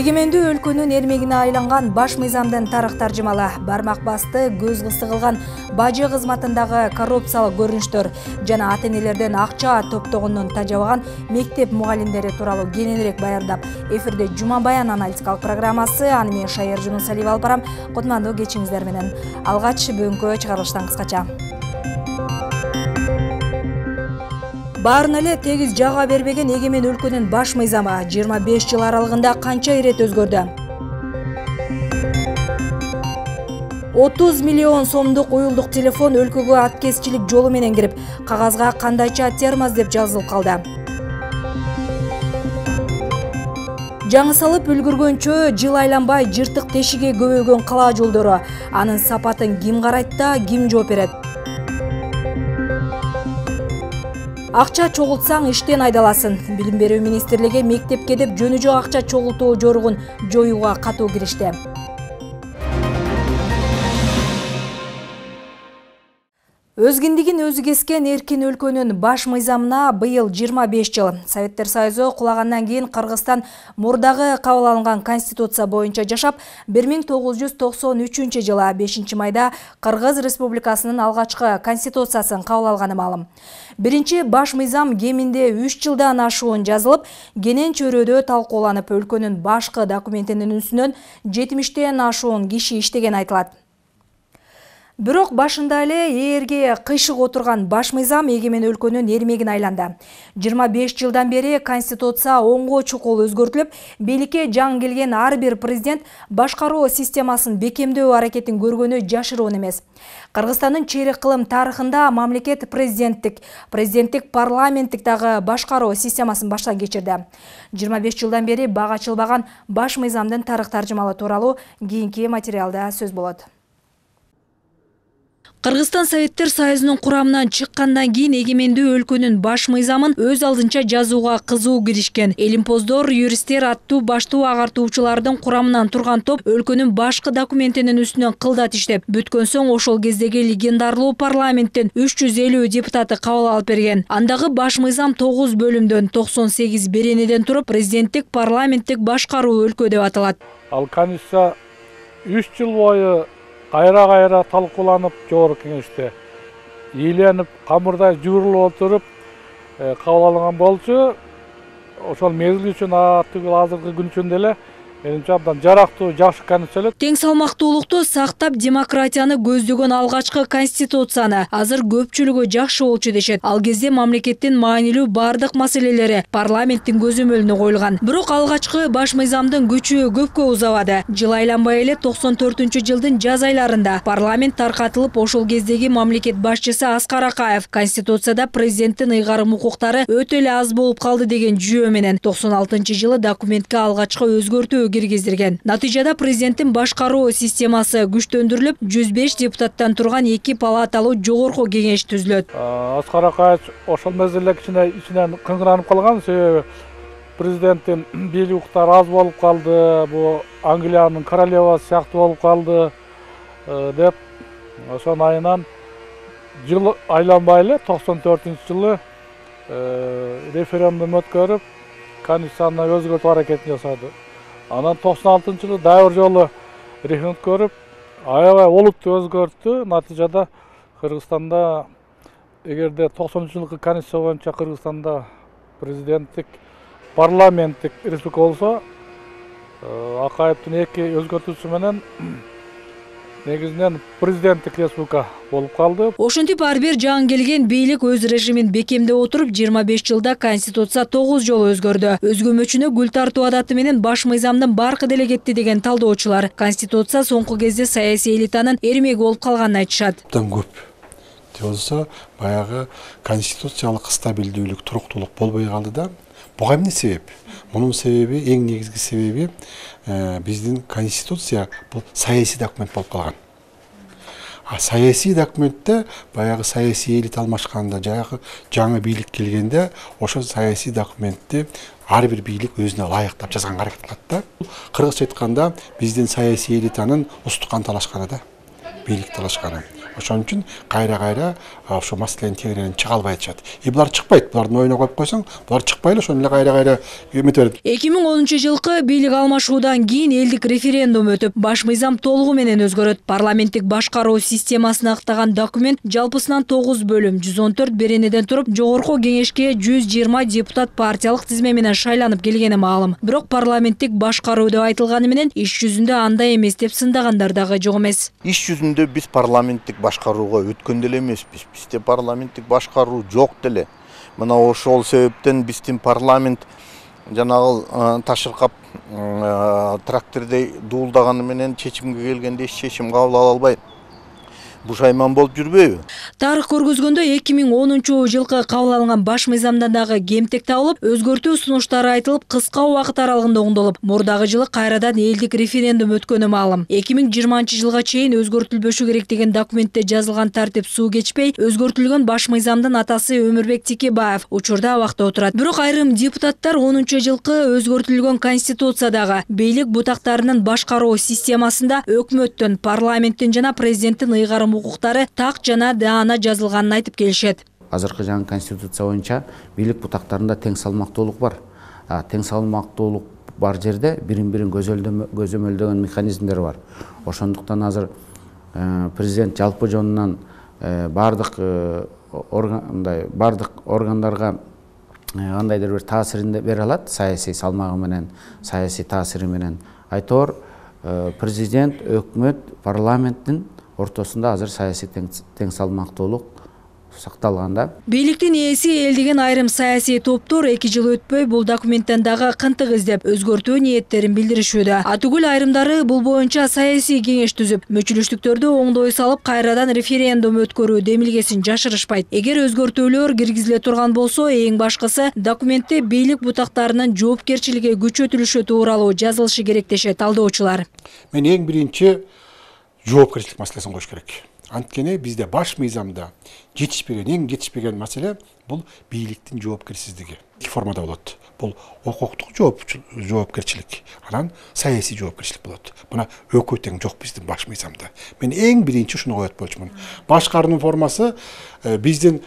Эгемендүү өлкөнүн эрмегине айланган баш мыйзамдын тарых таржымалы, бармак басты, көз кысты кылган бажы кызматындагы коррупциялык көрүнүштөр жана ата-энелерден акча топтогондон тажабаган мектеп мугалимдери тууралуу кененирээк баяндап, эфирде Жума Баян аналитикалык программасы, аны мен Шайыр Жунусалиева алып барам. Кутмандуу кечиңиздер менен. Алгач бүгүнкү чыгарылыштан кыскача. Баарына эле тегиз жага бербеген эгемен өлкөнүн баш мыйзамы 25 жыл аралыгында канча ирет өзгөрдү? 30 миллион сомдук уюлдук телефон өлкөгө аткезчилик жолу менен кирип, кагазга кандайча термоз деп жазылып калды. Жаңы салып үлгүргөнчө жыл айланбай жыртык тешиги көбөйгөн кала жолдору. Анын сапатын ким карайт да, ким жооп берет? Акча чогултсаң иштен айдаласын. Билим берүү министрлиги мектепке деп жөнү жок акча чогултуу жоругун жоюуга катуу киришти. Өз киндигин өзү кескен эркин өлкөнүн баш мыйзамына быйыл 25 жыл. Советтер Союзу кулагандан кийин Кыргызстан мурдагы кабыл алынган конституция боюнча жашап, 1993 жылы 5 майда Кыргыз Республикасынын алгачкы конституциясын кабыл алганы маалым. Биринчи баш мыйзам кеминде 3 жылдан ашуун жазылып, кенен чөйрөдө талкууланып, өлкөнүн башкы документинин үстүнөн 70тен ашуун киши иштеген айтылат. Бирок башында эле ээрге кыйшык отурган баш мыйзам эгемен өлкөнүн эрмегине айланды. 25 жылдан бери конституция оңго чукул өзгөртүлүп, бийликке жаңы келген ар бир президент башкаруу системасын бекемдөө аракетин көргөнү жашыруун эмес. Кыргызстандын чейрек кылым тарыхында мамлекет президенттик парламенттик дагы башкаруу системасын баштан кечирди. 25 жылдан бери бага ачылбаган баш мыйзамдын тарых таржымалы тууралуу кийинки материалда сөз болот. Кыргызстан Советтер Союзунун курамынан чыккандан кийин эгемендүү өлкөнүн баш мыйзамын өз алдынча жазууга кызуу киришкен элимпоздор, юристтер аттуу баштуу агартуучулардын курамынан турган топ өлкөнүн башкы документинин үстүнөн кылдат иштеп, бүткөн соң ошол кездеги легендарлуу парламенттин 350 депутаты кабыл алып берген. Андагы баш мыйзам 9 бөлүмдөн 98 беренеден туруп, президенттик парламенттик башкаруу өлкө деп аталат. Ал конституция 3 жыл бою кайра талкууланып, жогорку кеңеште ийленип, камырдай жуурулуп отуруп кабыл алынган болчу. Ошол мезгил үчүн азыркы күн үчүн деле менимче абдан жарактуу, жакшы конституция. Тең салмактуулукту сактап, демократияны көздөгөн алгачкы конституцияны азыр көпчүлүгү жакшы болчу дешет. Ал кезде мамлекеттин маанилүү бардык маселелери парламенттин көзөмөлүнө коюлган. Бирок алгачкы баш мыйзамдын күчү көпкө узабады. Жыл айланбай эле 94-жылдын жаз айларында парламент таркатылып, ошол кездеги мамлекет башчысы Аскар Акаев конституцияда президенттин ыйгарым укуктары өтө эле аз болуп калды деген жүйө менен 96-жылы документке алгачкы өзгөртүү киргиздирген. Натыйжада президенттин башкаруу системасы күчтөндүрүлүп, 105 депутаттан турган 2 палаталуу жогорку кеңеш түзүлөт. Аскар Акаев ошол мезгилде ичинен кыңгыранып калган, себеби президенттин бийлик укуктары аз болуп калды, бу Англиянын королевасы сыяктуу болуп калды деп, ошон айынан жыл айланбай эле 94-жылы референдум өткөрүп, конституцияны өзгөртүү аракетин жасады. Анан 96-жылы дагы бир жолу референдум көрүп, аябай олуттуу өзгөрттү. Натыйжада Кыргызстанда, эгерде 90-жылкы конституция боюнча Кыргызстанда президенттик, парламенттик республика болсо, Акаевдин 2 өзгөртүүсү менен негизинен президенттик республика болуп калды. Ошентип ар бир жаңы келген бийлик өз режимин бекемдеп отуруп, 25 жылда конституция 9 жолу өзгөрдү. Өзгөмөчүнө гүл тартуу адаты менен баш мыйзамдын баркы деле кетти деген талдоочулар. Конституция соңку кезде саясий элитанын эрмеги болуп калганын айтышат. Абдан көп. Болсо, баягы конституциялык стабилдүүлүк, туруктуулук болбой калды да. Буга эмне себеп? Мунун себеби, эң негизги себеби биздин конституция бул саясий документ болуп калган. Саясий документте баягы саясий элит алмашканда, жаңы бийлик келгенде, ошол саясий документти ар бир бийлик өзүнө ылайыктап жазганга аракет кылат да. Кыргызча айтканда, биздин саясий элитанын устукан талашканы да, бийлик талашканы. Ошон үчүн кайра ошо маселенин тегерегинен чыга албай атышат. Булар чыкпайт. Булардын оюна коюп койсоң, булар чыкпай эле ошону эле кайра эмете берет. 2010 жылкы бийлик алмашуудан кийин элдик референдум өтүп, баш мыйзам толугу менен өзгөрөт. Парламенттик башкаруу системасын актаган документ жалпысынан 9 бөлүм, 114 беренеден туруп, жогорку кеңешке 120 депутат партиялык тизме менен шайланып келгени маалым. Бирок парламенттик башкаруу деп айтылганы менен иш жүзүндө андай эмес деп сындагандар дагы жок эмес. Иш жүзүндө биз парламенттик башкарууга өткөн деле эмеспиз. Бизде парламенттик башкаруу жок деле. Мына ошол себептен биздин парламент жанагы ташыркап трактордой дуулдаганы менен чечимге келгенде чечим кабыл ала албайт. Бушайман болуп жүрбөйбү? Тарых көргөзгөндө 2010 жылкы кабыл алынган баш мыйзамдан дагы кемтик табылып, өзгөртүү сунуштары айтылып, кыска убакыт аралыгында оңдолуп, мурдагы жылы кайрадан элдик референдум өткөнү маалым. 2020 жылга чейин өзгөртүлбөшү керек деген документте жазылган тартип суу кечпей, өзгөртүлгөн баш мыйзамдын атасы Өмүрбек Текебаев учурда абакта отурат. Бирок айрым депутаттар 10 жылкы өзгөртүлгөн конституциядагы бийлик бутактарынын башкаруу системасында өкмөттүн, парламенттин жана президенттин ыйгарым укуктары так жана даана жазылганын айтып келишет. Азыркы жаңы конституция боюнча бийлик бутактарында тең салмактуулук бар. Тең салмактуулук бар жерде бирин-бирин көзөмөлдөгөн механизмдер бар. Ошондуктан азыр президент жалпы жонунан бардык органдарга кандайдыр бир таасирин бере алат, саясий салмагы менен, саясий таасири менен. Айтор президент, өкмөт, парламенттин ортосунда азыр саясий тең салмактуулук сакталганда. Бийликтин ээси эл деген айрым саясий топтор 2 жыл өтпөй бул документтен дагы кынтык издеп, өзгөртүү ниеттерин билдиришүүдө. Атүгүл айрымдары бул боюнча саясий кеңеш түзүп, мүчүлүштүктөрдү оңдой салып, кайрадан референдум өткөрүү демилгесин жашырышпайт. Эгер өзгөртүүлөр киргизиле турган болсо, эң башкысы документте бийлик бутактарынын жоопкерчилиги күчөтүлүшү тууралуу жазылышы керек дешет талдоочулар. Мен эң биринчи жоопкерчилик маселесин коюш керек. Анткени бизде баш мыйзамда эң жетишпеген маселе бул бийликтин жоопкерсиздиги. Эки формада болот. Бул укуктук жоопкерчилик, анан саясий жоопкерчилик болот. Мына экөө тең жок биздин баш мыйзамда. Мен эң биринчи ушуну коет болчумун. Башкаруу формасы биздин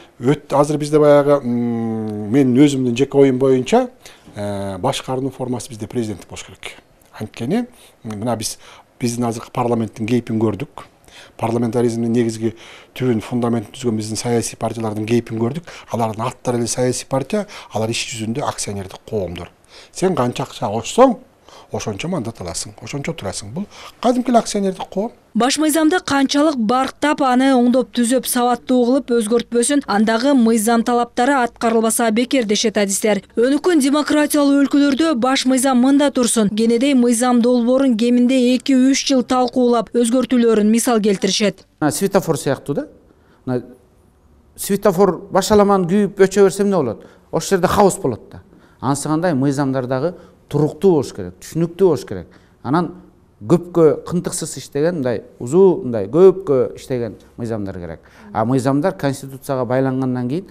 азыр бизде баягы мен өзүмдүн жеке оюм боюнча башкаруу формасы бизде президент болуш керек. Анткени мына биздин азыркы парламенттин кейпин көрдүк. Парламентаризмдин негизги түбүн, фундаментин түзгөн биздин саясий партиялардын кейпин көрдүк. Алардын аттары эле саясий партия, алар иш жүзүндө акционердик коомдор. Сен канча акча кошсоң, ошончо мандат аласың, ошончо турасың. Бул кадимки акционердик коом. Баш мыйзамды канчалык барктап, аны оңдоп түзөп, сабаттуу кылып өзгөртпөсүн, андагы мыйзам талаптары аткарылбаса бекер дешет адистер. Өнүккөн демократиялуу өлкөлөрдө баш мыйзам мында турсун, кенедей мыйзам долбоорун кеминде 2-3 жыл талкуулап, өзгөртүүлөрүн мисал келтиришет. Светофор сыяктуу да. Светофор башаламан күйүп өчө берсе эмне болот? Ошол жерде хаос болот да. Анысы кандай мыйзамдардагы туруктуу болуш керек, түшүнүктүү болуш керек. Анан көпкө кынтыксыз иштеген, мындай узун, мындай көпкө иштеген мыйзамдар керек. Мыйзамдар конституцияга байлангандан кийин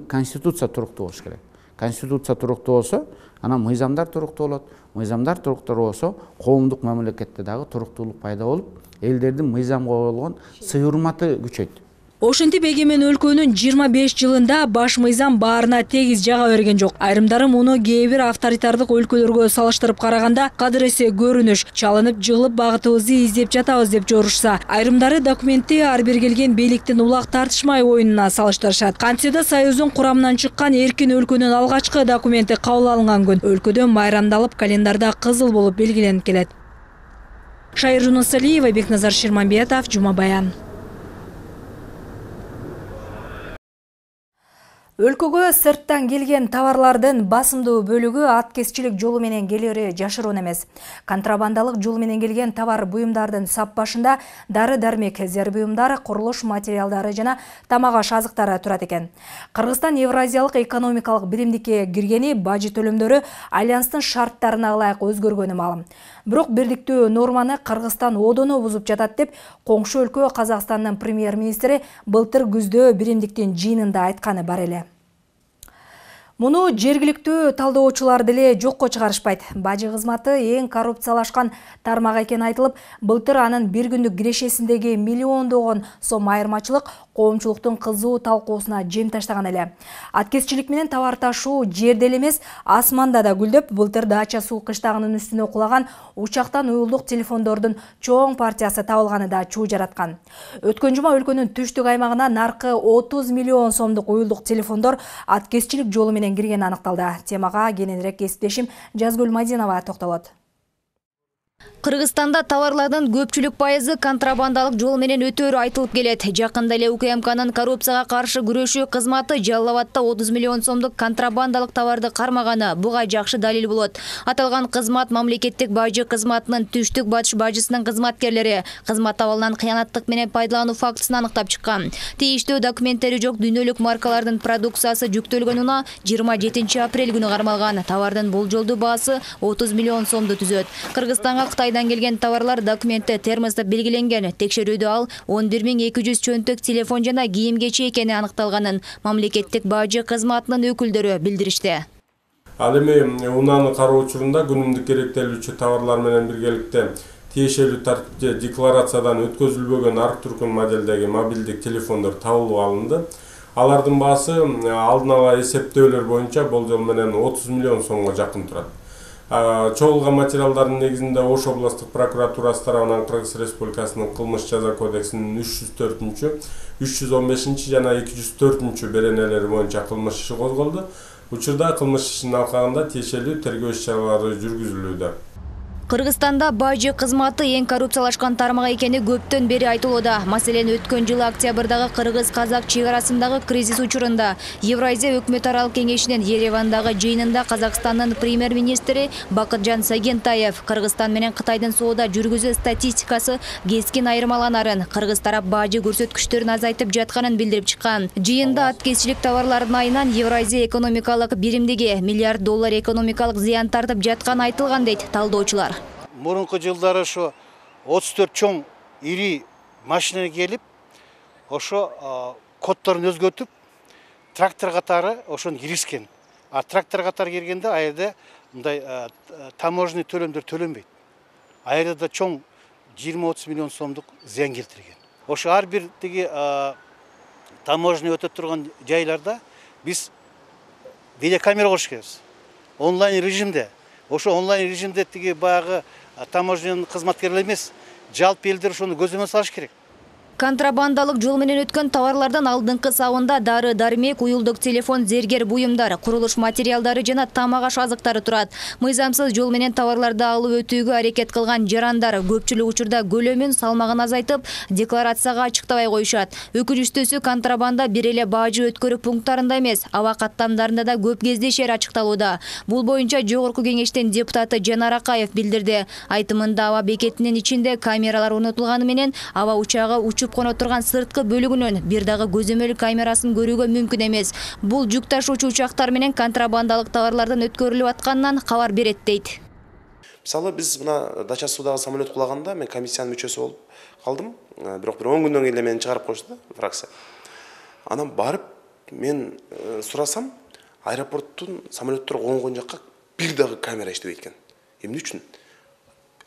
конституция туруктуу болуш керек. Конституция туруктуу болсо, анан мыйзамдар туруктуу болот. Мыйзамдар туруктуу болсо, коомдук мамлекетте дагы туруктуулук пайда болуп, элдердин мыйзамга болгон сый-урматы күчөйт. Ошентип эгемен өлкөнүн 25 жылында баш мыйзам баарына тегиз жага берген жок. Айрымдары муну кээ бир авторитардык өлкөлөргө салыштырып караганда кадыресе көрүнүш, чалынып жыгылып багытыбызды издеп жатабыз деп жорушса, айрымдары документти ар бир келген бийликтин улак тартышмай оюнуна салыштырышат. Кантсе Союздун курамынан чыккан эркин өлкөнүн алгачкы документи кабыл алынган күн өлкөдө майрамдалып календарда кызыл болуп белгиленип келет. Шайыр Жунусалиева, Бекназар Ширмамбетов, Жума Баян. Өлкөгө сырттан келген товарлардын басымдуу бөлүгү аткезчилик жолу менен келери жашыруун эмес. Контрабандалык жол менен келген товар буюмдардын сап башында дары-дармек, зер буюмдар, курулуш материалдары жана тамак-аш азыктары турат экен. Кыргызстан Евразиялык экономикалык биримдикке киргени бажы төлөмдөрү альянстын шарттарына ылайык өзгөргөнү маалым. Бирок бирдиктүү норманы Кыргызстан одоно бузуп жатат деп коңшу өлкө Казакстандын премьер-министри былтыр күздө биримдиктин жыйынында айтканы бар эле. Муну жергиликтүү талдоочулар деле жокко чыгарышпайт. Бажы кызматы эң коррупциялашкан тармак экени айтылып, былтыр анын бир күндүк кирешесиндеги миллиондогон сом айырмачылык коомчулуктун кызуу талкуусуна жем таштаган эле. Аткезчилик менен товар ташуу жерде эле эмес, асманда да гүлдөп, былтыр Дача суу кыштагынын үстүнө кулаган учактан уюлдук телефондордун чоң партиясы табылганы да чуу жараткан. Өткөн жума өлкөнүн түштүк аймагына наркы 30 миллион сомдук уюлдук телефондор аткезчилик жолу менен киргени аныкталды. Темага кененирээк кесиптешим Жазгүл Мадинова токтолот. Кыргызстанда товарлардын көпчүлүк пайызы контрабандалык жол менен өтөөрү айтылып келет. Жакында эле УКМКнын коррупцияга каршы күрөшүү кызматы Жалал Абадта 30 миллион сомдук контрабандалык товарды кармаганы буга жакшы далил болот. Аталган кызмат мамлекеттик бажы кызматынын түштүк батыш бажысынын кызматкерлери кызмат абалынан кыянаттык менен пайдалануу фактысын аныктап чыккан. Тийиштүү документтери жок дүйнөлүк маркалардын продукциясы жүктөлгөн унаа 27 апрель күнү кармалган. Товардын болжолдуу баасы 30 миллион сомду түзөт. Кыргызстанга Кытайдан келген товарлар документте термосто белгиленген. Текшерүүдө ал 11200 чөнтөк телефон жана кийим-кечи экени аныкталганын мамлекеттик бажы кызматынын өкүлдөрү билдиришти. Ал эми унааны кароо учурунда күнүмдүк керектелүүчү товарлар менен биргеликте тиешелүү тартипте декларациядан өткөзүлбөгөн ар түркүн моделдеги мобилдик телефондор табылып алынды. Алардын баасы алдын ала эсептөөлөр боюнча болжол менен 30 миллион сомго жакын турат. Чогулган материалдардын негизинде Ош областык прокуратурасы тарабынан Кыргыз Республикасынын кылмыш жаза кодексинин 304, 315 жана 204 беренелери боюнча кылмыш иши козголду. Учурда кылмыш ишинин алкагында тиешелүү тергөө иш-чаралары жүргүзүлүүдө. Кыргызстанда бажы кызматы эң коррупциялашкан тармак экени көптөн бери айтылууда. Маселен, өткөн жылы октябрдагы кыргыз-казак чек арасындагы кризис учурунда Евразия өкмөт аралык кеңешинин Еревандагы жыйынында Казакстандын премьер-министри Бакытжан Сагентаев Кыргызстан менен Кытайдын соода жүргүзүү статистикасы кескин айырмаланарын, кыргыз тарап бажы көрсөткүчтөрүн азайтып жатканын билдирип чыккан. Жыйында аткезчилик товарлардын айынан Евразия экономикалык биримдиги $1 миллиард экономикалык зыян тартып жатканы айтылган дейт талдоочулар. Мурунку жылдары ошо 34 чоң ири машина келип, ошо коддорун өзгөртүп, трактор катары ошону киришкен. А трактор катары киргенде аерде мындай таможенный төлөмдөр төлөнбөйт. Аерде да чоң 20-30 миллион сомдук зыян келтирген. Ошо ар бир тиги таможенный өтөп турган жайларда биз видеокамера коюш керекпиз. Онлайн режимде. Ошо онлайн режимде тиги баягы таможенный кызматкерлер эмес, жалпы элдер ошону көзөмө салыш керек. Контрабандалык жол менен өткөн товарлардан алдыңкы сабында дары-дармек, уюлдук телефон, зергер буюмдар, курулуш материалдары жана тамак аш азыктары турат. Мыйзамсыз жол менен товарларды алып өтүүгө аракет кылган жарандар көпчүлүк учурда көлөмүн, салмагын азайтып, декларацияга ачыктабай коюшат. Өкүнүчтүүсү контрабанда бир эле бажы өткөрүү пункттарында эмес, аба каттамдарында да көп кездешери ачыкталууда. Бул боюнча Жогорку кеңештин депутаты Жанар Акаев билдирди. Айтымында аба бекетинин ичинде камералар орнотулганы менен аба учагы коно турган сырткы бөлүгүнөн бир дагы көзөмөл камерасын көрүүгө мүмкүн эмес. Бул жүк ташуучу учактар менен контрабандалык товарлардын өткөрүлүп атканынан кабар берет дейт. Мисалы биз мына Дача суудагы самолет кулаганда мен комиссиянын мүчөсү болуп калдым. Бирок бир 10 күндөн кийин мени чыгарып коюшту да, фракция. Анан барып мен сурасам, аэропорттун самолеттер конгон жакка бир дагы камера иштебейт экен. Эмне үчүн?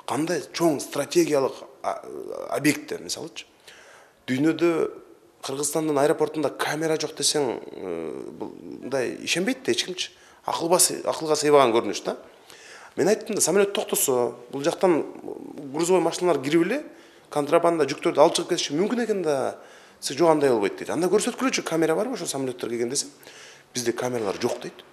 Кандай чоң стратегиялык объекттер, мисалычы. Дүйнөдө Кыргызстандын аэропортунда камера жок десең, мындай ишенбейт да эч кимчи. Акылга сыйбаган көрүнүш да. Мен айттым да, самолет токтосо, бул жактан грузовой машиналар кирип эле контрабанда жүктөрдү алып чыгып кетиши мүмкүн экен да. Сиз жок андай болбойт дейт. Анда көрсөткүлөчү камера барбы ошо самолеттер келген десем, бизде камералар жок дейт.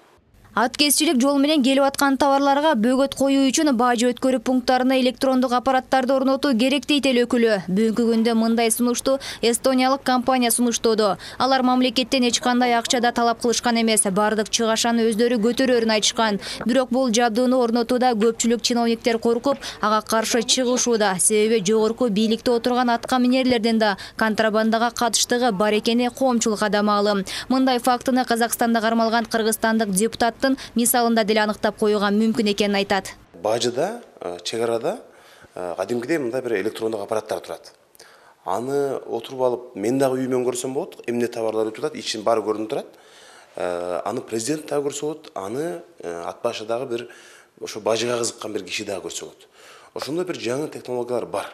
Аткезчилик жол менен келип аткан товарларга бөгөт коюу үчүн бажы өткөрүү пункттарына электрондук аппараттарды орнотуу керек дейт эл өкүлү. Бүгүнкү күндө мындай сунушту эстониялык компания сунуштоодо. Алар мамлекеттен эч кандай акчада талап кылышкан эмес, бардык чыгашаны өздөрү көтөрөрүн айтышкан. Бирок бул жабдууну орнотууда көпчүлүк чиновниктер коркуп, ага каршы чыгышууда. Себеби жогорку бийликте отурган атка минерлердин да контрабандага катыштыгы бар экени коомчулукка да маалым. Мындай фактыны Казакстанда кармалган кыргызстандык депутат мисалында деле аныктап коюуга мүмкүн экенин айтат. Бажыда, чек арада кадимкидей мындай бир электрондук аппараттар турат. Аны отуруп алып, мен дагы үйүмөн көрсөм болот, эмне товарлар өтүп атат, ичин баары көрүнүп турат. аны президент дагы көрсө болот, аны ат башыдагы бир ошо бажыга кызыккан бир киши дагы көрсө болот. Ошондой бир жаңы технологиялар бар.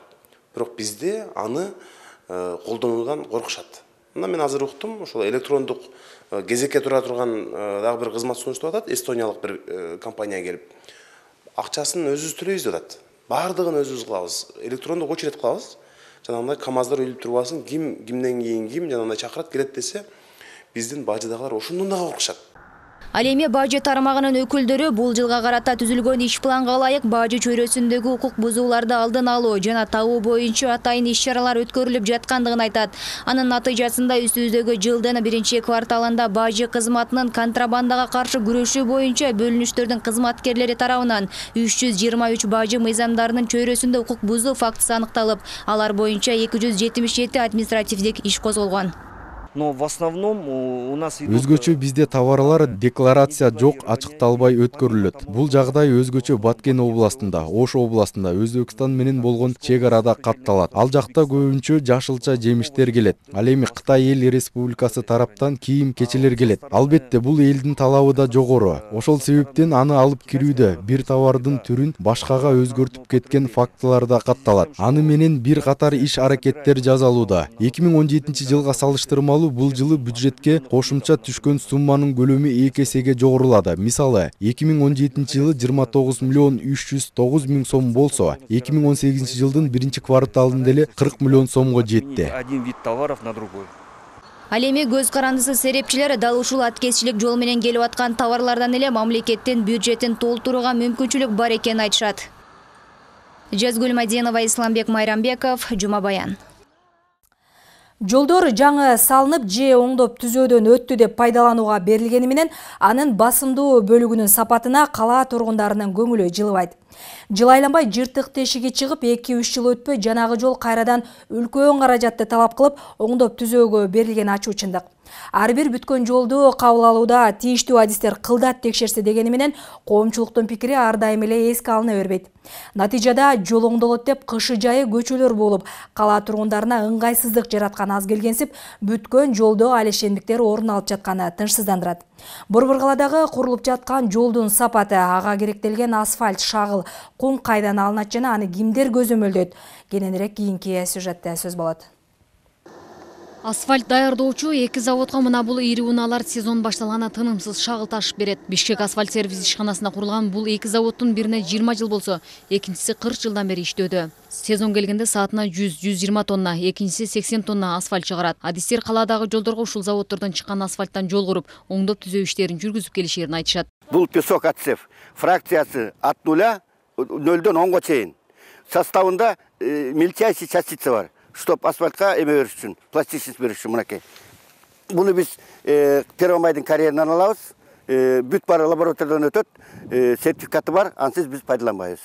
Бирок бизде аны колдонуудан коркушат. Мына мен азыр уктум, ошол электрондук кезекке тура турган дагы бир кызмат сунуштап атат, эстониялык бир компания келип. Акчасын өзүбүз төлөйбүз деп атат. Бардыгын өзүбүз кылабыз. Электрондук очередь кылабыз. Жанагындай КАМАЗдар үйлүп турбасын, кимден кийин ким жанагындай чакырат, келет десе, биздин бажыдагылар ошондон дагы коркушат. Ал эми бажы тармагынын өкүлдөрү бул жылга карата түзүлгөн иш планга ылайык бажы чөйрөсүндөгү укук бузууларды алдын алуу жана табуу боюнча атайын иш-чаралар өткөрүлүп жаткандыгын айтат. Анын натыйжасында үстүбүздөгү жылдын 1-кварталында бажы кызматынын контрабандага каршы күрөшүү боюнча бөлүнүштөрдүн кызматкерлери тарабынан 323 бажы мыйзамдарынын чөйрөсүндө укук бузуу фактысы аныкталып, алар боюнча 277 административдик иш козголгон. Но в основном у нас өзгөчө бизде товарлар декларация жок, ачыкталбай өткөрүлөт. Бул жагдай өзгөчө Баткен областында, Ош областында, Өзбекстан менен болгон чек арада катталат. Ал жакта көбүнчө жашылча жемиштер келет. Ал эми Кытай эл республикасы тараптан кийим-кечелер келет. Албетте бул элдин талабы да жогору. Ошол себептен аны алып кирүүдө бир товардын түрүн башкага өзгөртүп кеткен фактылар да катталат. Аны менен бир катар иш аракеттер жасалууда. 2017 жылга салыштырмалуу бул жылы бюджетке кошумча түшкөн сумманын көлөмү 2 эсеге жогорулады. Мисалы, 2017 жылы 29 миллион 309 миң сом болсо, 2018 жылдын 1-кварталында деле 40 миллион сомго жетти. Один вид товаров на другой. Ал эми көз карандысы серепчилер дал ушул аткезчилик жол менен келип аткан товарлардан эле мамлекеттин бюджетин толтурууга мүмкүнчүлүк бар экенин айтышат. Жазгүл Маденова, Исламбек Майрамбеков, Жума Баян. Жолдор жаңы салынып же оңдоп түзөөдөн өттү деп пайдаланууга берилгени менен анын басымдуу бөлүгүнүн сапатына кала тургундарынын көңүлү жылыбайт. Жыл айланбай жыртык тешиги чыгып 2-3 жыл өтпөй жанагы жол кайрадан үлкөн каражатты талап кылып оңдоп түзөөгө берилгени ачуу чындык. Ар бир бүткөн жолду кабыл алууда тийиштүү адистер кылдат текшерсе дегени менен коомчулуктун пикири ар дайым эле эске алына бербейт. Натыйжада жол оңдолот деп кышы жайы көчөлөр болуп, кала тургундарына ыңгайсыздык жараткан аз келгенсип, бүткөн жолдо алешендиктер орун алып жатканы тынчсыздандырат. Борбор каладагы курулуп жаткан жолдун сапаты, ага керектелген асфальт, шагыл, кум кайдан алынат жана аны кимдер көзөмөлдөйт? Кененирээк кийинки сюжетте сөз болот. Асфальт даярдоочу 2 заводко мына бул ири унаалар сезон башталганда тынымсыз шагыл ташып берет. Бишкек асфальт сервис ишканасында курулган бул 2 заводдун бирине 20 жыл болсо, экинчиси 40 жылдан бери иштөөдө. Сезон келгенде саатына 100-120 тонна, экинчиси 80 тонна асфальт чыгарат. Адистер каладагы жолдорго ушул заводдордон чыккан асфальттан жол куруп, оңдоп түзөө иштерин жүргүзүп келишерин айтышат. Бул песок отсев фракциясы от 0-0дөн 10га чейин. Составында мельчайший частица бар. Чтоб асфальтка эме бериш үчүн, пластичность бериш үчүн мынакей. Буну биз Первомайдын карьеринен алабыз. Бүт бары лабораториядан өтөт, сертификаты бар, ансыз биз пайдаланбайбыз.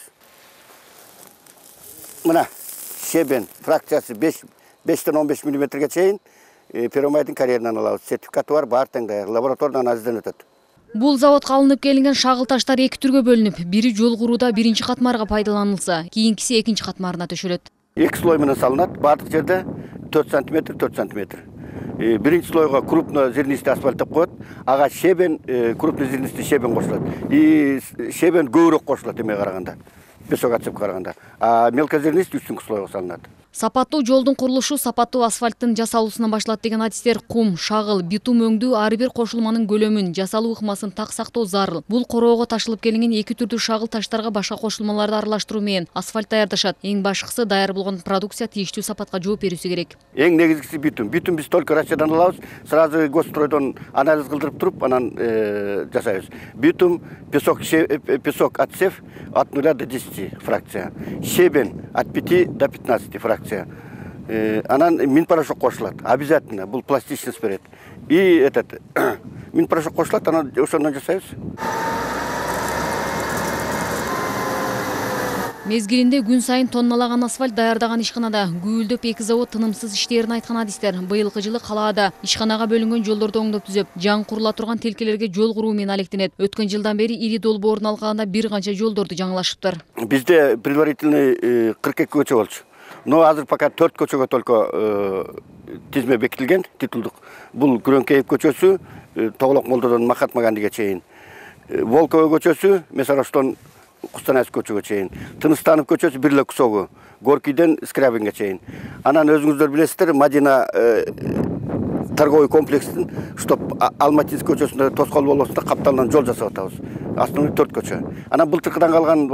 Мына шебен фракциясы 5-тен 15 мм чейин Первомайдын карьеринен алабыз. Сертификаты бар, баары тең даяр, лабораториядан азден өтөт. Бул заводко алынып келинген шагыл таштар 2 түргө бөлүнүп, бири жол курууда 1-чи катмарга пайдаланылса, кийинкиси 2-чи катмарына төшөлөт. 2 слой менен салынат, бардык жерде 4 см, 4 см. Биринчи слойго крупно зернистый асфальт деп коет, ага шебен, крупно зернистый шебен кошулат. И шебен көбүрөөк кошулат эме караганда, песок отсепке караганда. А мелкозернистый 3-чүнкү слойго салынат. Сапаттуу жолдун курулушу сапаттуу асфальттын жасалуусунан башталат деген адистер кум, шагыл, битум өңдүү ар бир кошулманын көлөмүн, жасалуу ыкмасын так сактоо зарыл. Бул короого ташылып келинген 2 түрдүү шагыл таштарга башка кошулмаларды аралаштыруу менен асфальт даярдашат. Эң башкысы даяр болгон продукция тийиштүү сапатка жооп берүүсү керек. Эң негизгиси битум. Битум биз только Россиядан алабыз. Сразу госстройдон анализ кылдырып туруп, анан жасайбыз. Битум, песок отсев от 0 до 10 фракция. Щебень от 5 до 15 фракция. Анан мин-порошок кошулат. Обязательно. Бул пластичность берет. И этот мин-порошок кошулат, анан ошондон жасайбыз. Мезгилинде күн сайын тонналаган асфальт даярдаган ишканада гүйлдөп 2 завод тынымсыз иштээрин айткан адистер быйылкы жылы калаада ишканага бөлүнгөн жолдорду оңдоп түзөп, жаңы курула турган тилкелерге жол куруу менен алектенет. Өткөн жылдан бери ири долбоо орун алганда бир канча жолдорду жаңылашыптыр. Бизде предварительный 42 көчө болчу. Но азыр пока 4 көчөгө только тизме бекитилген, титулдук. Бул Күрөңкеев көчөсү, Тоголок Молдодон Махатма Гандиге чейин. Волково көчөсү Месароштон Кустанайск көчөгө чейин. Тыныстанов көчөсү Бирлек Согу, Горкийден Скрябинге чейин. Анан өзүңүздөр билесиздер, Мадина торговый комплекстин чтоб Алматинск көчөсүндө тоскоол болбосун капталынан жол жасап атабыз. Основной 4 көчө. Анан былтыркыдан калган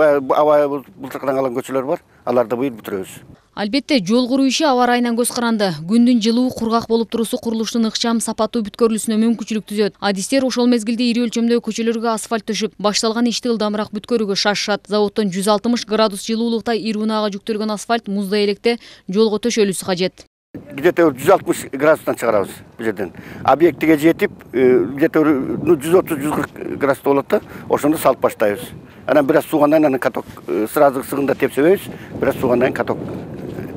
көчөлөр бар. Аларды быйыл бүтүрөбүз. Албетте, жол куруу иши аба ырайынан көз каранды. Күндүн жылуу, кургак болуп туруусу курулуштун ыкчам, сапаттуу бүткөрүлүүсүнө мүмкүнчүлүк түзөт. Адистер ошол мезгилде ири өлчөмдөгү көчөлөргө асфальт төшүп, башталган ишти ылдамыраак бүткөрүүгө шашышат. Заводдон 160 градус жылуулукта ири унаага жүктөлгөн асфальт муздай электе жолго төшөлүүсү кажет. Где-то 160 градустан чыгарабыз бул жерден. Объектиге жетип, где-то 130-140 градуста болот да, ошондо салып баштайбыз. Анан бир аз суугандан анан каток сразу сыгында тепсебейбиз, бир аз суугандан каток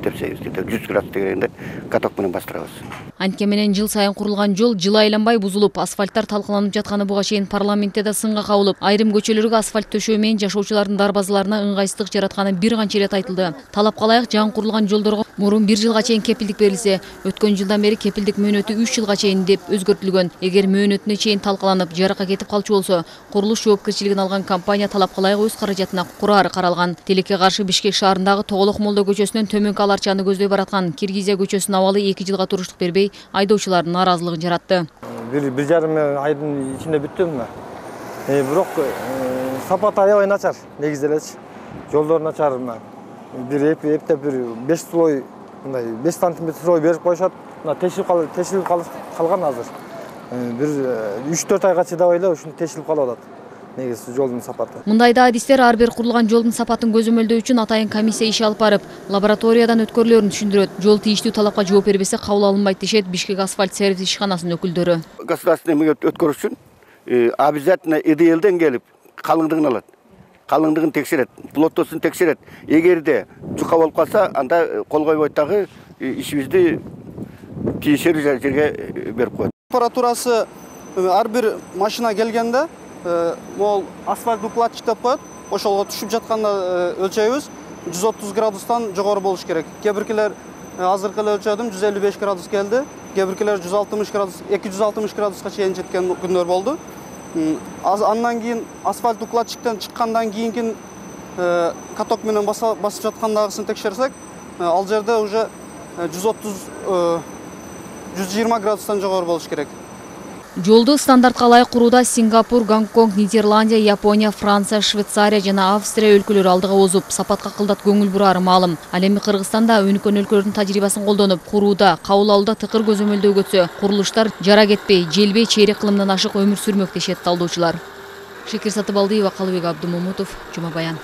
тепсебиз. 100 градус дегенде каток менен бастырабыз. Антке менен жыл сайын курулган жол жыл айланбай бузулуп, асфальттар талкаланып жатканы буга чейин парламентте да сынга кабылып, айрым көчөлөргө асфальт төшөө менен жашоочулардын дарбазаларына ыңгайсыздык жаратканы бир канча ирет айтылды. Талапка ылайык жаңы курулган жолдорго мурун 1 жылга чейин кепилдик берилсе, өткөн жылдан бери кепилдик мөөнөтү 3 жылга чейин деп өзгөртүлгөн. Эгер мөөнөтүнө чейин талкаланып, жаракка кетип калчу болсо, курулуш жоопкерчилигин алган компания талапка ылайык өз каражатына курары каралган. Тилекке каршы Бишкек шаарындагы Тоголок Молдо көчөсүнөн төмөнкү Аларчаны көздөй бараткан Киргизия көчөсүнүн абалы 2 жылга туруштук бербей, айдоочулардын нааразылыгын жаратты. 1,5 айдын ичинде бүттү мына. Бирок сапат аябай начар, негизи элечи. Жолдор начар мына. Бир эптеп бир 5 слой, мындай 5 сантиметр слой берип коюшат. Мына тешилип калган азыр. Бир 3-4 айга чыдабай эле ушуну тешилип калып атат. Негизи жолдун сапаты. Мындайда адистер ар бир курулган жолдун сапатын көзөмөлдөө үчүн атайын комиссия иш алып барып, лабораториядан өткөрүлөрүн түшүндүрөт. Жол тийиштүү талапка жооп бербесе кабыл алынбайт дешет Бишкек асфальт сервис ишканасынын өкүлдөрү. Государственный мөөнөт өткөрүш үчүн обязательно ИДЛден келип калыңдыгын алат. Калыңдыгын текшерет, плоттосун текшерет. Эгерде жука болуп калса, анда кол койбойт дагы ишибизди тийишер жерге берип коет. Аппаратурасы ар бир машина келгенде мол асфальт укладчик деп коет. Ошолго түшүп жатканда өлчөйбүз. 130 градустан жогору болуш керек. Кебиркилер азыркы эле өлчөдүм 155 градус келди. Кебиркилер 160 градус, 260 градуска чейин жеткен күндөр болду. Андан кийин асфальт укладчиктен чыккандан кийинки каток менен басып жаткандагысын текшерсек, ал жерде уже 120 градустан жогору болуш керек. Жолду стандартка ылайык курууда Сингапур, Гонконг, Нидерландия, Япония, Франция, Швейцария жана Австрия өлкөлөрү алдыга озуп, сапатка кылдат көңүл бурары маалым. Ал эми Кыргызстанда өнүккөн өлкөлөрдүн тажрыйбасын колдонуп, курууда, кабыл алууда тыкыр көзөмөлдөө өтсө, курулуштар жара кетпей, желбей чейрек кылымдан ашык өмүр сүрмөк дешет талдоочулар. Шекер Сатыбалдиева, Калыбек Абдумамутов, Жума Баян.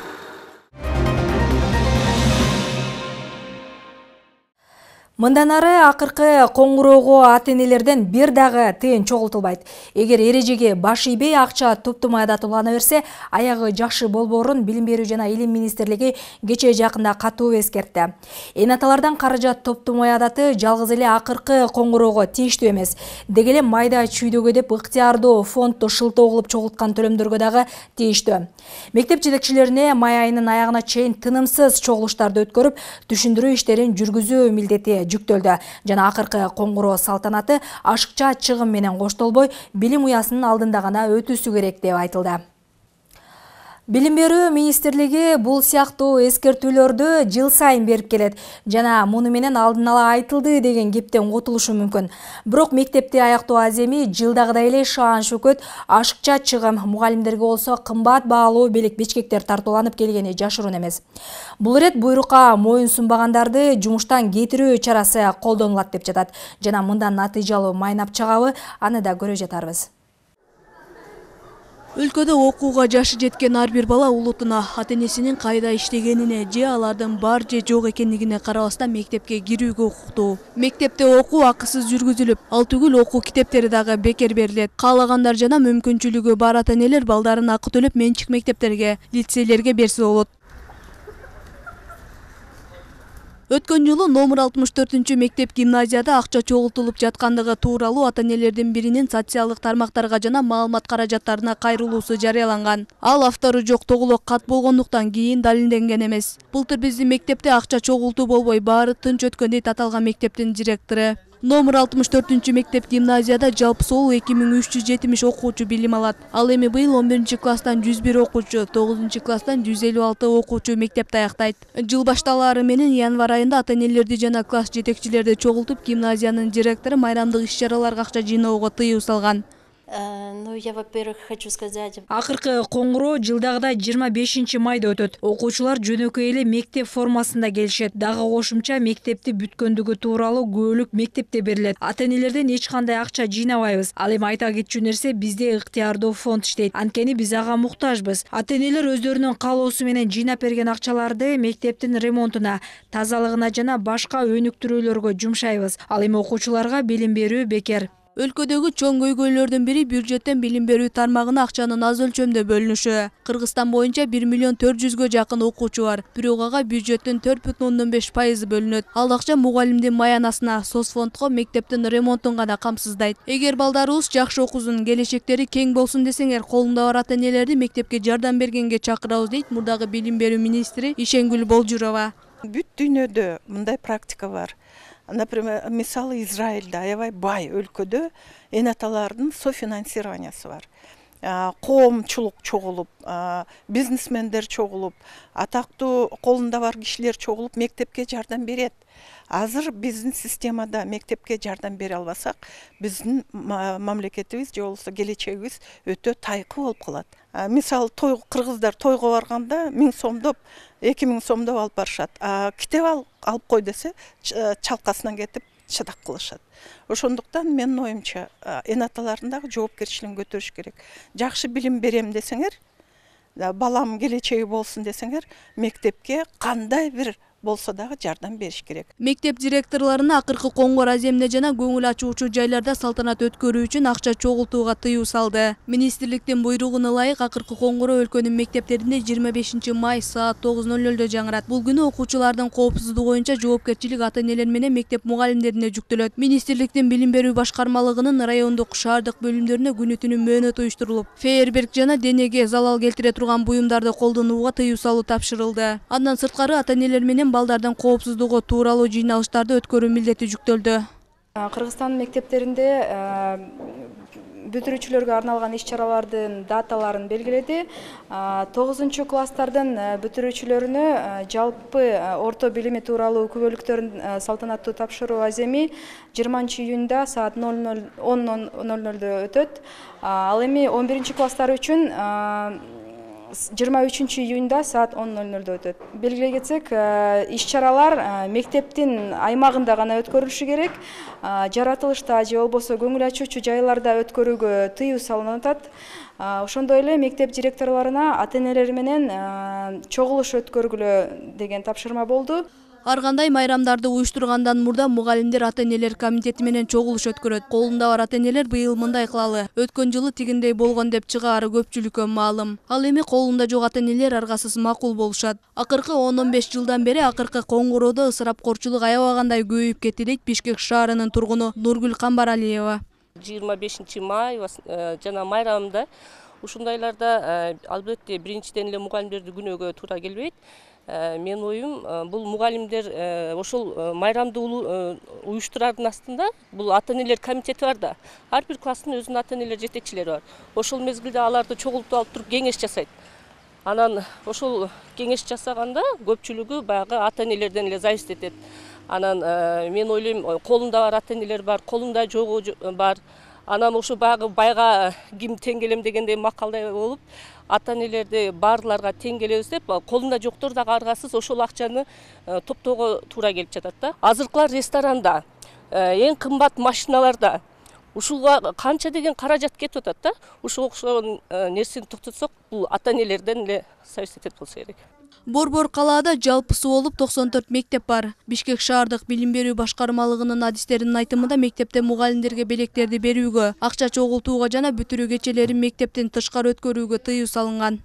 Мындан ары акыркы коңгуроого ата-энелерден бир дагы тыйын чогултулбайт. Эгер эрежеге баш ийбей акча топтомой адатуулана берсе, аягы жакшы болбоорун Билим берүү жана Илим министрлиги кечээ жакында катуу эскертти. Энаталардан каражат топтомой адаты жалгыз эле акыркы коңгуроого тийиштүү эмес. Деги эле майда чүйдөгө деп ыктыярдуу фондду шылтоо кылып чогулткан төлөмдөргө дагы тийиштүү. Мектеп жетекчилерине май айынын аягына чейин тынымсыз чогулуштарды өткөрүп, түшүндүрүү иштерин жүргүзүү милдети жүктөлдү. Жана акыркы коңгуроо салтанаты ашыкча чыгым менен коштолбой, билим уясынын алдында гана өтүүсү керек деп айтылды. Билим берүү министрлиги бул сыяктуу эскертүүлөрдү жыл сайын берип келет жана муну менен алдын ала айтылды деген кептен котулушу мүмкүн. Бирок мектепти аяктоо аземи жылдагыдай эле шаан шөкөт, ашыкча чыгым, мугалимдерге болсо кымбат баалуу белек бичкектер тартууланып келгени жашыруун эмес. Бул ирет буйрукка моюн сунбагандарды жумуштан кетирүү чарасы колдонулат деп жатат. Жана мындан натыйжалуу майнап чыгабы, аны да көрө жатарбыз. Өлкөдө окууга жашы жеткен ар бир бала улутуна ата-энесинин кайда иштегенине же алардын бар же жок экендигине карабастан мектепке кирүүгө укуктуу. Мектепте окуу акысыз жүргүзүлүп, ал түгүл окуу китептери дагы бекер берилет. Каалагандар жана мүмкүнчүлүгү бар ата-энелер балдарын акы төлөп менчик мектептерге, лицейлерге берсе болот. Өткөн жылы номер 64 мектеп гимназияда акча чогултулуп жаткандыгы тууралуу ата-энелердин биринин социалдык тармактарга жана маалымат каражаттарына кайрылуусу жарыяланган. Ал автору жок тоголок кат болгондуктан кийин далилденген эмес. Былтыр биздин мектепте акча чогултуу болбой, баары тынч өткөн дейт аталган мектептин директору. Номер 64 мектеп гимназияда жалпы сол 2370 окуучу билим алат. Ал эми быйыл 11 класстан 101 окуучу, 9 класстан 156 окуучу мектепти аяктайт. Жыл башталары менен январь айында ата-энелерди жана класс жетекчилерди чогултуп, гимназиянын директору майрамдык иш-чараларга акча жыйноого тыюу салган. Ну, я, во-первых, хочу сказать... Акыркы коңгуроо жылдагыдай 25 майда өтөт. Окуучулар жөнөкөй эле мектеп формасында келишет. Дагы кошумча мектепти бүткөндүгү тууралуу күбөлүк мектепте берилет. Ата-энелерден эч кандай акча жыйнабайбыз. Ал эми айта кетчү нерсе, бизде ыктыярдуу фонд иштейт. Анткени биз ага муктажбыз. Ата-энелер өздөрүнүн каалоосу менен жыйнап берген акчаларды мектептин ремонтуна, тазалыгына жана башка өнүктүрүүлөргө жумшайбыз. Ал эми окуучуларга билим берүү бекер. Өлкөдөгү чоң көйгөйлөрдүн бири бюджеттен билим берүү тармагына акчанын аз өлчөмдө бөлүнүшү. Кыргызстан боюнча 1 400 жакын окуучу бар. Бирок ага бюджеттин 4,5% бөлүнөт. Ал акча мугалимдин маянасына, соцфондко, мектептин ремонтун гана камсыздайт. Эгер балдарыбыз жакшы окусун, келечектери кең болсун десеңер, колунда бар ата-энелерди мектепке жардам бергенге чакырабыз, дейт мурдагы билим берүү министри Ишенгүл Болжурова. Бүт дүйнөдө мындай практика бар. Например, мисалы Израильда аябай бай өлкөдө энаталардын софинансированиясы бар. Коомчулук чогулуп, бизнесмендер чогулуп, атактуу колунда бар кишилер чогулуп мектепке жардам берет. Азыр биздин системада мектепке жардам бере албасак, биздин мамлекетибиз же болбосо келечегибиз өтө тайкы болуп калат. Мисалы кыргыздар тойго барганда 1000 сомдоп, 2000 сомдоп алып барышат. Китеп алып кой десе, чалкасынан кетип чыдак кылышат. Ошондуктан менин оюмча энаталардын дагы жоопкерчилигин көтөрүш керек. Жакшы билим берем десеңер, балам келечеги болсун десеңер, мектепке кандай бир болсо дагы жардам бериш керек. Мектеп директорлоруна акыркы коңгур аземде жана көңүл ачуучу жайларда салтанат өткөрүү үчүн акча чогултууга тыюу салды. Министрликтин буйругуна ылайык акыркы коңгуроо өлкөнүн мектептеринде 25 май саат 9:00 жаңырат. Бул күнү окуучулардын коопсуздугу боюнча жоопкерчилик ата-энелер менен мектеп мугалимдерине жүктөлөт. Министрликтин билим берүү башкармалыгынын райондук, шаардык бөлүмдөрүнө күнү-түнү мөөнөт уюштурулуп, фейерверк жана денеге залал келтире турган буюмдарды колдонууга тыюу салуу тапшырылды. Андан сырткары ата-энелер менен балдардын коопсуздугу тууралуу жыйналыштарды өткөрүү милдети жүктөлдү. Кыргызстан мектептеринде бүтүрүүчүлөргө арналган иш-чаралардын даталарын белгиледи. 9 класстардын бүтүрүүчүлөрүнө жалпы орто билими тууралуу күбөлүктөрүн салтанаттуу тапшыруу аземи 20 июнда саат 10:00 өтөт. Ал эми 11 класстар үчүн 23 июнда саат 10:00 өтөт. Белгилей кетсек, иш-чаралар мектептин аймагында гана өткөрүлүшү керек. Жаратылышта же болбосо көңүл ачуучу жайларда өткөрүүгө тыюу салынып атат. Ошондой эле мектеп директорлоруна ата-энелер менен чогулуш өткөргүлө деген тапшырма болду. Ар кандай майрамдарды уюштургандан мурда мугалимдер ата-энелер комитети менен чогулуш өткөрөт. Колунда бар ата-энелер быйыл мындай кылалы, өткөн жылы тигиндей болгон деп чыгаары көпчүлүккө маалым. Ал эми колунда жок ата-энелер аргасыз макул болушат. Акыркы 10-15 жылдан бери акыркы коңгуроодо ысырапкорчулук аябагандай көбөйүп кетти, дейт Бишкек шаарынын тургуну Нургүл Камбаралиева. 25 май жана майрамда ушундайларда албетте биринчиден эле мугалимдерди күнөөгө туура келбейт. Мен оюм, бул мугалимдер ошол майрамды уюштурардын астында бул ата-энелер комитети бар да. Ар бир класстын өзүнүн ата-энелер жетекчилери бар. Ошол мезгилде аларды чогултуп алып туруп кеңеш жасайт. Анан ошол кеңеш жасаганда көпчүлүгү баягы ата-энелерден эле зависит этет. Анан мен ойлойм, колунда бар ата-энелер бар, колунда жогу бар. Анан ошо баягы байга ким тең келем дегендей макалдай болуп, ата-энелерди баарларга тең келебиз деп, колунда жоктор дагы аргасыз ошол акчаны топтоого туура келип жатат да. Азыркылар ресторанда, эң кымбат машиналарда ушуга канча деген каражат кетип атат да. Ушуга окшогон нерсени токтотсок, бул ата-энелерден эле зависит этет болсо керек. Борбор калаада жалпысы болуп 94 мектеп бар. Бишкек шаардык билим берүү башкармалыгынын адистеринин айтымында мектепте мугалимдерге белектерди берүүгө, акча чогултууга жана бүтүрүү кечелерин мектептен тышкары өткөрүүгө тыюу салынган.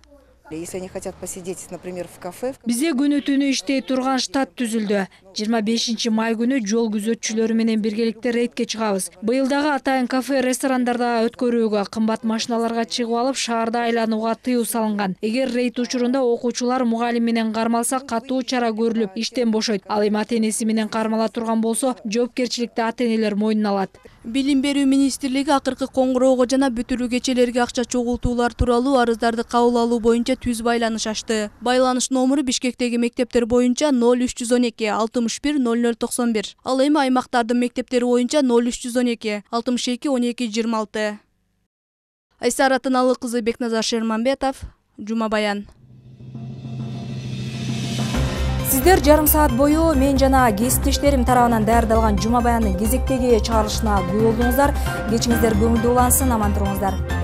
Если они хотят посидеть, например, в кафе. Бизде күнү түнү иштей турган штат түзүлдү. 25 май күнү жол күзөтчүлөрү менен биргеликте рейдке чыгабыз. Быйыл дагы атайын кафе, ресторандарда өткөрүүгө, кымбат машиналарга чыгып алып, шаарда айланууга тыюу салынган. Эгер рейд учурунда окуучулар мугалим менен кармалса, катуу чара көрүлүп, иштен бошойт. Ал эми ата-энеси менен кармала турган болсо, жоопкерчиликти ата-энелер мойнуна алат. Билим берүү министрлиги акыркы коңгуроого жана бүтүрүү кечелерге акча чогултуулар тууралуу арыздарды кабыл алуу боюнча түз байланыш ачты. Байланыш номуру Бишкектеги мектептер боюнча 0312 61 0091. Ал эми аймактардын мектептери боюнча 0312 62 12 26. Айсара Тыналы кызы, Бекназар Шерманбетов, Жума Баян. Сиздер жарым саат бою мен жана кесиптештерим тарабынан даярдалган Жума Баяндын кезектеги чыгарылышына күбө болдуңуздар. Кечиңиздер көңүлдүү улансын, аман туруңуздар.